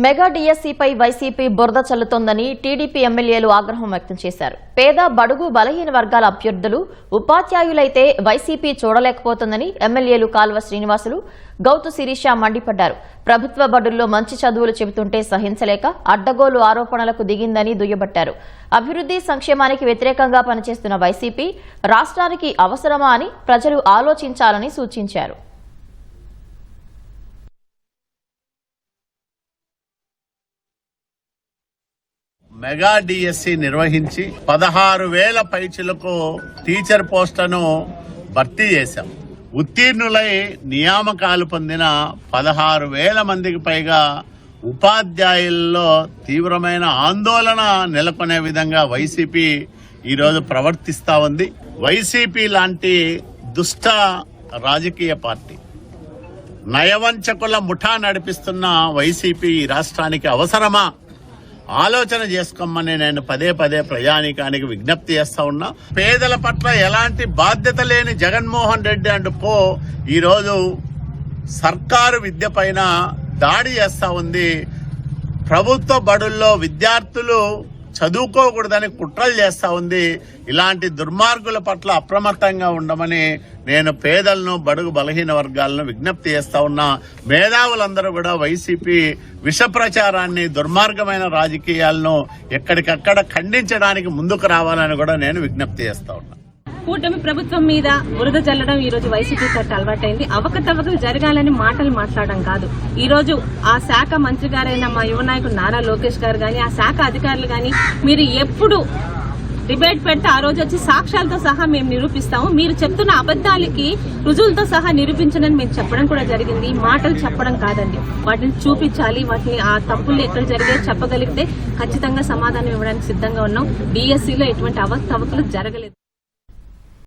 Mega డిఎస్సీపై YCP బురద చల్లుతోందని TDP ఎమ్మెల్యేలు ఆగ్రహం వ్యక్తం చేశారు. పేద బడుగు బలహీన వర్గాల అభ్యర్థులు ఉపాధ్యాయులైతే వైసీపీ చూడలేకపోతుందని ఎమ్మెల్యేలు కాల్వ శ్రీనివాసులు, గౌతు శిరీష మండిపడ్డారు. ప్రభుత్వ బడుల్లో మంచి చదువులు చెబుతుంటే సహించలేక అడ్డగోలు ఆరోపణలకు దిగిందని దుయ్యబట్టారు. అభివృద్ధి సంక్షేమానికి వ్యతిరేకంగా పనిచేస్తున్న వైసీపీ రాష్ట్రానికి అవసరమా అని ప్రజలు ఆలోచించాలని సూచించారు. మెగా డిఎస్సి నిర్వహించి 16,000 పైచిలకు టీచర్ పోస్టులను భర్తీ చేశాం. ఉత్తీర్ణులై నియామకాలు పొందిన 16,000 మందికి పైగా ఉపాధ్యాయుల్లో తీవ్రమైన ఆందోళన నెలకొనే విధంగా వైసీపీ ఈరోజు ప్రవర్తిస్తా ఉంది. వైసీపీ లాంటి దుష్ట రాజకీయ పార్టీ, నయవంచకుల ముఠా నడిపిస్తున్న వైసీపీ ఈ రాష్ట్రానికి అవసరమా ఆలోచన చేసుకోమని నేను పదే ప్రజానీకానికి విజ్ఞప్తి చేస్తా ఉన్నా. పేదల పట్ల ఎలాంటి బాధ్యత లేని జగన్మోహన్ రెడ్డి అండ్ కో ఈరోజు సర్కారు విద్య పైన దాడి చేస్తా ఉంది. ప్రభుత్వ బడుల్లో విద్యార్థులు చదువుకోకూడదని కుట్రలు చేస్తా ఉంది. ఇలాంటి దుర్మార్గుల పట్ల అప్రమత్తంగా ఉండమని నేను పేదలను, బడుగు బలహీన వర్గాలను విజ్ఞప్తి చేస్తా ఉన్నా. మేధావులందరూ కూడా వైసీపీ విష ప్రచారాన్ని, దుర్మార్గమైన రాజకీయాలను ఎక్కడికక్కడ ఖండించడానికి ముందుకు రావాలని కూడా నేను విజ్ఞప్తి చేస్తా ఉన్నా. కూటమి ప్రభుత్వం మీద బురద జల్లడం ఈ రోజు వైసీపీ తట్టు అలవాటైంది. అవకతవకలు జరగాలని మాటలు మాట్లాడడం కాదు. ఈ రోజు ఆ శాఖ మంత్రి గారైన మా యువ నాయకుడు నారా లోకేష్ గారు గాని, ఆ శాఖ అధికారులు గాని, మీరు ఎప్పుడు డిబేట్ పెడితే ఆ రోజు వచ్చి సాక్ష్యాలతో సహా మేము నిరూపిస్తాము, మీరు చెప్తున్న అబద్దాలకి రుజువులతో సహా నిరూపించనని మేము చెప్పడం కూడా జరిగింది. మాటలు చెప్పడం కాదండి, వాటిని చూపించాలి. వాటిని ఆ తప్పులు ఎక్కడ జరిగాయో చెప్పగలిగితే ఖచ్చితంగా సమాధానం ఇవ్వడానికి సిద్ధంగా ఉన్నాం. డిఎస్సీలో ఎటువంటి అవకతవకలు జరగలేదు.